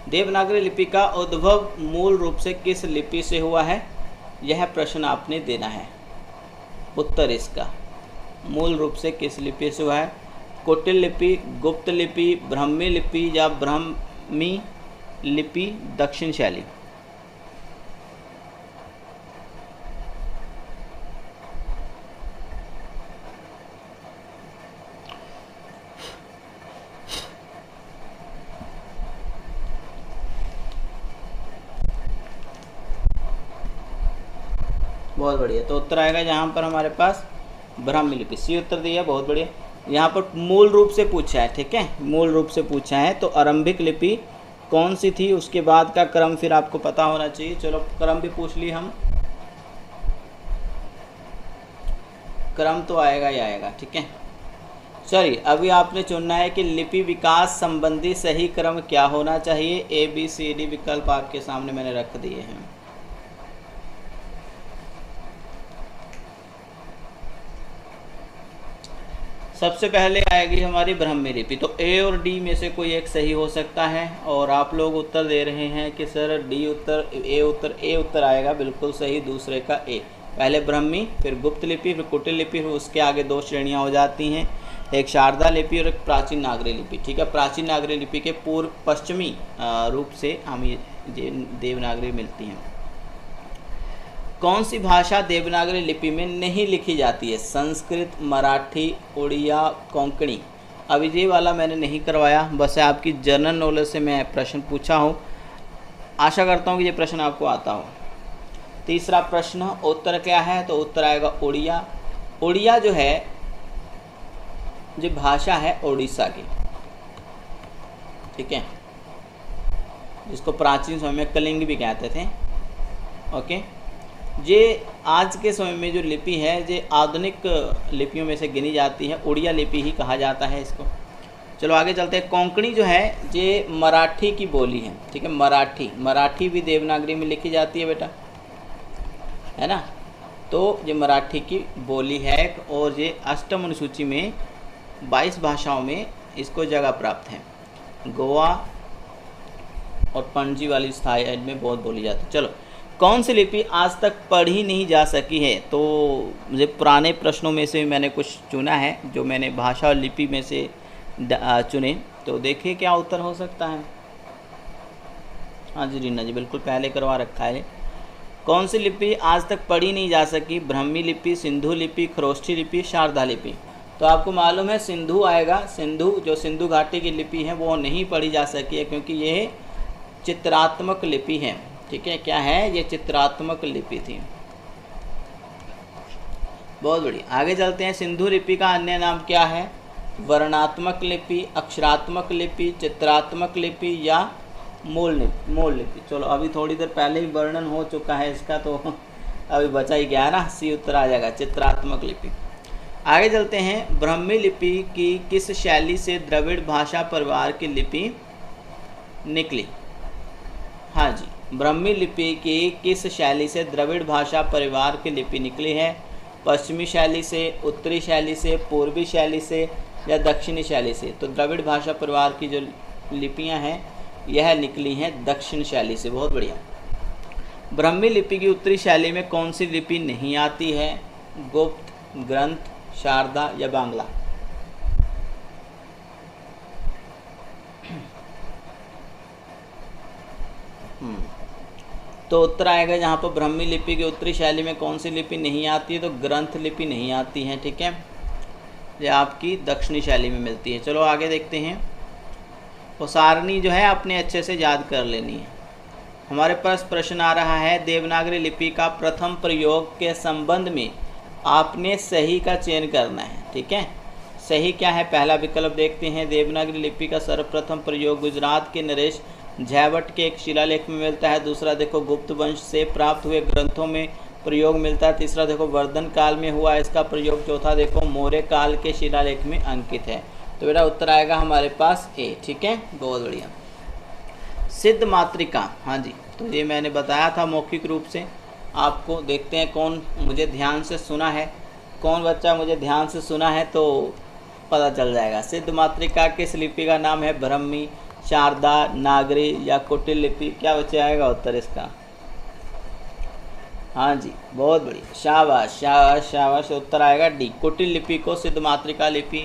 देवनागरी लिपि का उद्भव मूल रूप से किस लिपि से हुआ है, यह प्रश्न आपने देना है। उत्तर इसका मूल रूप से किस लिपि से हुआ है, कुटिल लिपि, गुप्त लिपि, ब्राह्मी लिपि या ब्राह्मी लिपि दक्षिण शैली। बहुत बढ़िया, तो उत्तर आएगा यहाँ पर हमारे पास ब्राह्मी लिपि, सी उत्तर दिया। बहुत बढ़िया। यहाँ पर मूल रूप से पूछा है, ठीक है, मूल रूप से पूछा है, तो आरंभिक लिपि कौन सी थी, उसके बाद का क्रम फिर आपको पता होना चाहिए। चलो क्रम भी पूछ ली हम, क्रम तो आएगा ही आएगा, ठीक है। चलिए अभी आपने चुनना है कि लिपि विकास संबंधी सही क्रम क्या होना चाहिए। ए बी सी डी विकल्प आपके सामने मैंने रख दिए हैं। सबसे पहले आएगी हमारी ब्राह्मी लिपि, तो ए और डी में से कोई एक सही हो सकता है, और आप लोग उत्तर दे रहे हैं कि सर डी उत्तर, ए उत्तर आएगा बिल्कुल सही, दूसरे का ए। पहले ब्राह्मी, फिर गुप्त लिपि, फिर कुटिल लिपि, फिर उसके आगे दो श्रेणियां हो जाती हैं, एक शारदा लिपि और एक प्राचीन नागरी लिपि, ठीक है। प्राचीन नागरी लिपि के पूर्व पश्चिमी रूप से हमें ये देवनागरी मिलती हैं। कौन सी भाषा देवनागरी लिपि में नहीं लिखी जाती है, संस्कृत, मराठी, उड़िया, कोंकणी। अभी ये वाला मैंने नहीं करवाया, बस आपकी जनरल नॉलेज से मैं प्रश्न पूछा हूँ, आशा करता हूँ कि ये प्रश्न आपको आता हो। तीसरा प्रश्न, उत्तर क्या है, तो उत्तर आएगा उड़िया। उड़िया जो है, जो भाषा है उड़ीसा की, ठीक है, जिसको प्राचीन समय में कलिंग भी कहते थे, ओके। ये आज के समय में जो लिपि है, ये आधुनिक लिपियों में से गिनी जाती है, उड़िया लिपि ही कहा जाता है इसको। चलो आगे चलते हैं। कोंकणी जो है ये मराठी की बोली है, ठीक है, मराठी भी देवनागरी में लिखी जाती है बेटा, है ना। तो ये मराठी की बोली है, और ये अष्टम अनुसूची में 22 भाषाओं में इसको जगह प्राप्त है। गोवा और पणजी वाली स्थाई में बहुत बोली जाती है। चलो, कौन सी लिपि आज तक पढ़ी नहीं जा सकी है, तो मुझे पुराने प्रश्नों में से मैंने कुछ चुना है, जो मैंने भाषा और लिपि में से चुने, तो देखिए क्या उत्तर हो सकता है। हाँ जी रीना जी, बिल्कुल पहले करवा रखा है। कौन सी लिपि आज तक पढ़ी नहीं जा सकी, ब्राह्मी लिपि, सिंधु लिपि, खरोष्ठी लिपि, शारदा लिपि। तो आपको मालूम है सिंधु आएगा, सिंधु जो सिंधु घाटी की लिपि है वो नहीं पढ़ी जा सकी है, क्योंकि यह चित्रात्मक लिपि है, ठीक है। क्या है, ये चित्रात्मक लिपि थी। बहुत बढ़िया, आगे चलते हैं। सिंधु लिपि का अन्य नाम क्या है, वर्णात्मक लिपि, अक्षरात्मक लिपि, चित्रात्मक लिपि या मूल लिपि। चलो अभी थोड़ी देर पहले ही वर्णन हो चुका है इसका, तो अभी बचा ही गया है ना, सी उत्तर आ जाएगा, चित्रात्मक लिपि। आगे चलते हैं। ब्राह्मी लिपि की किस शैली से द्रविड़ भाषा परिवार की लिपि निकली। हाँ जी, ब्राह्मी लिपि की किस शैली से द्रविड़ भाषा परिवार की लिपि निकली है, पश्चिमी शैली से, उत्तरी शैली से, पूर्वी शैली से या दक्षिणी शैली से। तो द्रविड़ भाषा परिवार की जो लिपियां हैं यह निकली हैं दक्षिण शैली से। बहुत बढ़िया। ब्राह्मी लिपि की उत्तरी शैली में कौन सी लिपि नहीं आती है, गुप्त, ग्रंथ, शारदा या बांग्ला। तो उत्तर आएगा यहाँ पर ब्राह्मी लिपि की उत्तरी शैली में कौन सी लिपि नहीं आती है, तो ग्रंथ लिपि नहीं आती है, ठीक है, ये आपकी दक्षिणी शैली में मिलती है। चलो आगे देखते हैं। वो सारणी जो है आपने अच्छे से याद कर लेनी है। हमारे पास प्रश्न आ रहा है, देवनागरी लिपि का प्रथम प्रयोग के संबंध में आपने सही का चयन करना है, ठीक है। सही क्या है, पहला विकल्प देखते हैं। देवनागरी लिपि का सर्वप्रथम प्रयोग गुजरात के नरेश झैवट के एक शिलालेख में मिलता है। दूसरा देखो गुप्त वंश से प्राप्त हुए ग्रंथों में प्रयोग मिलता है। तीसरा देखो वर्धन काल में हुआ इसका प्रयोग। चौथा देखो मौर्य काल के शिलालेख में अंकित है। तो बेटा उत्तर आएगा हमारे पास ए, ठीक है, बहुत बढ़िया। सिद्ध मातृका, हाँ जी, तो ये मैंने बताया था मौखिक रूप से आपको। देखते हैं कौन मुझे ध्यान से सुना है, कौन बच्चा मुझे ध्यान से सुना है, तो पता चल जाएगा। सिद्ध मातृका किस लिपि का नाम है, ब्राह्मी, शारदा, नागरी या कुटिल लिपि? क्या बच्चे आएगा उत्तर इसका? हाँ जी, बहुत बढ़िया, शाबाश शाबाश शाबाश। उत्तर आएगा डी, कुटिल लिपि को सिद्ध मातृका लिपि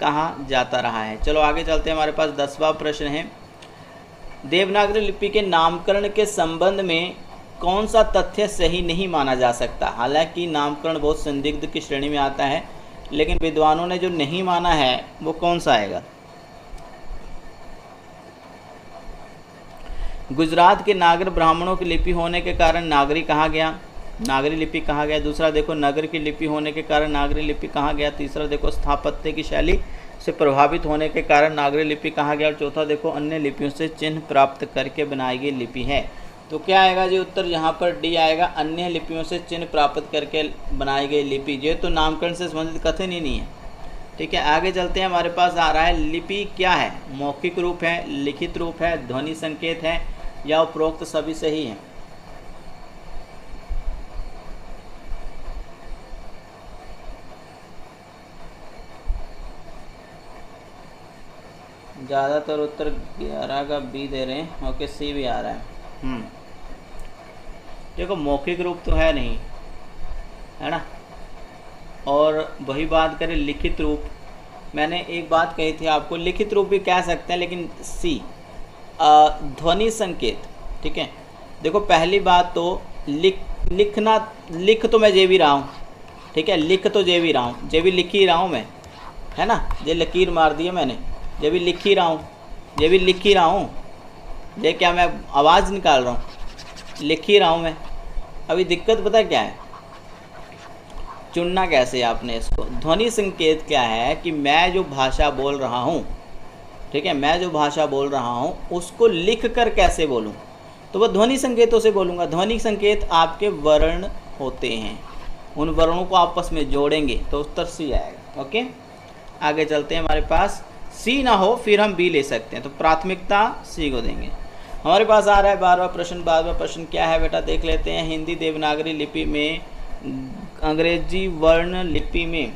कहा जाता रहा है। चलो आगे चलते हैं, हमारे पास 10वां प्रश्न है। देवनागरी लिपि के नामकरण के संबंध में कौन सा तथ्य सही नहीं माना जा सकता? हालांकि नामकरण बहुत संदिग्ध की श्रेणी में आता है, लेकिन विद्वानों ने जो नहीं माना है वो कौन सा आएगा? गुजरात के नागर ब्राह्मणों की लिपि होने के कारण नागरी कहा गया, नागरी लिपि कहा गया। दूसरा देखो, नगर की लिपि होने के कारण नागरी लिपि कहा गया। तीसरा देखो, स्थापत्य की शैली से प्रभावित होने के कारण नागरी लिपि कहा गया। और चौथा देखो, अन्य लिपियों से चिन्ह प्राप्त करके बनाई गई लिपि है। तो क्या आएगा जी उत्तर? यहाँ पर डी आएगा, अन्य लिपियों से चिन्ह प्राप्त करके बनाई गई लिपि। ये तो नामकरण से संबंधित कथन ही नहीं है। ठीक है, आगे चलते हैं, हमारे पास आ रहा है लिपि क्या है? मौखिक रूप है, लिखित रूप है, ध्वनि संकेत है या उपरोक्त सभी सही है? ज़्यादातर उत्तर 11 का बी दे रहे हैं। ओके, सी भी आ रहा है। देखो, मौखिक रूप तो है नहीं, है ना। और वही बात करें लिखित रूप, मैंने एक बात कही थी आपको, लिखित रूप भी कह सकते हैं, लेकिन सी ध्वनि संकेत। ठीक है, देखो पहली बात तो लिखना, लिख तो मैं जे भी रहा हूँ, ठीक है, लिख तो जे भी रहा हूँ, जे भी लिख ही रहा हूँ मैं, है ना। ये लकीर मार दी है मैंने, जे भी लिख ही रहा हूँ, ये भी लिख ही रहा हूँ। ये क्या मैं आवाज़ निकाल रहा हूँ? लिख ही रहा हूँ मैं। अभी दिक्कत पता क्या है, चुनना कैसे आपने इसको। ध्वनि संकेत क्या है कि मैं जो भाषा बोल रहा हूँ, ठीक है, मैं जो भाषा बोल रहा हूँ उसको लिख कर कैसे बोलूँ, तो वह ध्वनि संकेतों से बोलूँगा। ध्वनि संकेत आपके वर्ण होते हैं, उन वर्णों को आपस में जोड़ेंगे, तो उत्तर सी आएगा। ओके, आगे चलते हैं, हमारे पास सी ना हो फिर हम बी ले सकते हैं, तो प्राथमिकता सी को देंगे। हमारे पास आ रहा है 12वां प्रश्न। 12वां प्रश्न क्या है बेटा, देख लेते हैं। हिंदी देवनागरी लिपि में, अंग्रेजी वर्ण लिपि में,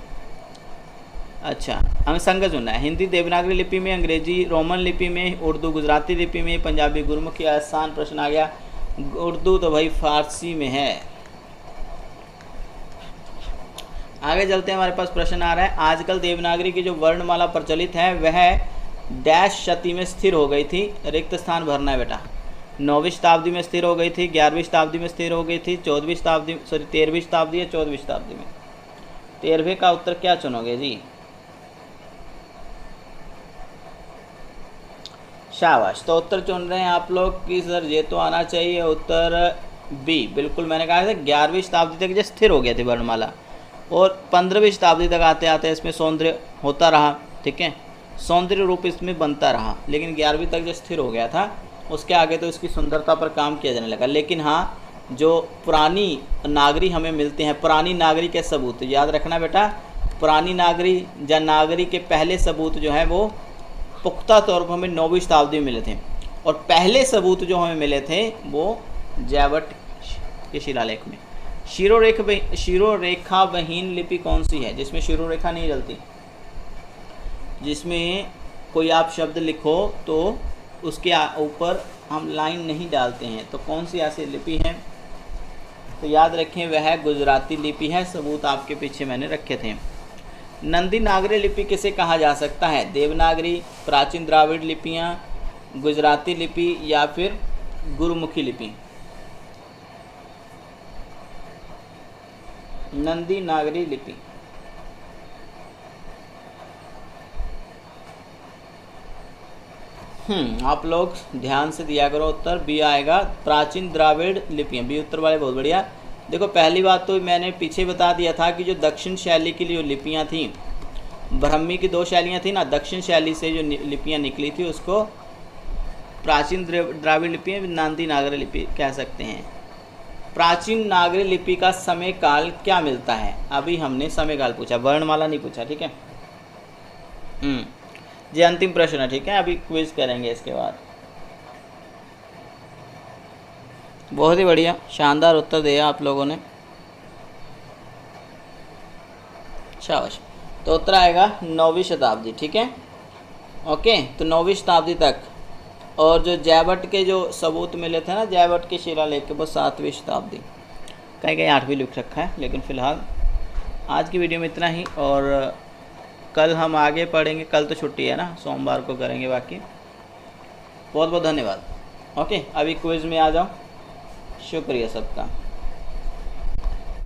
अच्छा हमें संग चुनना है। हिंदी देवनागरी लिपि में, अंग्रेजी रोमन लिपि में, उर्दू गुजराती लिपि में, पंजाबी गुरमुखी। आसान प्रश्न आ गया। उर्दू तो भाई फारसी में है। आगे चलते हैं, हमारे पास प्रश्न आ रहा है। आजकल देवनागरी की जो वर्णमाला प्रचलित है वह डैश शती में स्थिर हो गई थी। रिक्त स्थान भरना है बेटा। 9वीं शताब्दी में स्थिर हो गई थी, 11वीं शताब्दी में स्थिर हो गई थी, 14वीं शताब्दी, सॉरी 13वीं शताब्दी या 14वीं शताब्दी में। 13वें का उत्तर क्या चुनोगे जी? शाबाश, तो उत्तर चुन रहे हैं आप लोग कि सर ये तो आना चाहिए उत्तर बी। बिल्कुल, मैंने कहा था 11वीं शताब्दी तक ये स्थिर हो गया थी वर्णमाला, और 15वीं शताब्दी तक आते आते इसमें सौंदर्य होता रहा। ठीक है, सौंदर्य रूप इसमें बनता रहा, लेकिन 11वीं तक जो स्थिर हो गया था, उसके आगे तो इसकी सुंदरता पर काम किया जाने लगा। लेकिन हाँ, जो पुरानी नागरी हमें मिलते हैं, पुरानी नागरी के सबूत याद रखना बेटा, पुरानी नागरी या नागरी के पहले सबूत जो है वो पुख्ता तौर पर हमें 9वीं शताब्दी में मिले थे, और पहले सबूत जो हमें मिले थे वो जैवट के शिलालेख में। शिरोरेखा विहीन लिपि कौन सी है जिसमें शिरोरेखा नहीं चलती? जिसमें कोई आप शब्द लिखो तो उसके ऊपर हम लाइन नहीं डालते हैं, तो कौन सी ऐसी लिपि है? तो याद रखें वह गुजराती लिपि है। सबूत आपके पीछे मैंने रखे थे। नंदी नागरी लिपि किसे कहा जा सकता है? देवनागरी, प्राचीन द्राविड़ लिपियाँ, गुजराती लिपि या फिर गुरुमुखी लिपि? नंदी नागरी लिपि, आप लोग ध्यान से दिया करो उत्तर। बी आएगा, प्राचीन द्राविड़ लिपियाँ। बी उत्तर वाले बहुत बढ़िया। देखो पहली बात तो मैंने पीछे बता दिया था कि जो दक्षिण शैली की जो लिपियाँ थीं, ब्राह्मी की 2 शैलियाँ थी ना, दक्षिण शैली से जो लिपियाँ निकली थी उसको प्राचीन द्राविड़ लिपियाँ, नंदी नागरी लिपि कह सकते हैं। प्राचीन नागरी लिपि का समय काल क्या मिलता है? अभी हमने समय काल पूछा, वर्णमाला नहीं पूछा। ठीक है, ये अंतिम प्रश्न है। ठीक है, अभी क्विज करेंगे इसके बाद। बहुत ही बढ़िया, शानदार उत्तर दिया आप लोगों ने, शाबाश। तो उत्तर आएगा 9वीं शताब्दी। ठीक है, ओके, तो 9वीं शताब्दी तक और जो जैवट के जो सबूत मिले थे ना, जैवट के शिलालेख के, वो 7वीं शताब्दी, कहीं कहीं 8वीं लिख रखा है। लेकिन फ़िलहाल आज की वीडियो में इतना ही, और कल हम आगे पढ़ेंगे। कल तो छुट्टी है ना, सोमवार को करेंगे बाकी। बहुत बहुत धन्यवाद। ओके, अभी क्विज़ में आ जाओ। शुक्रिया सबका।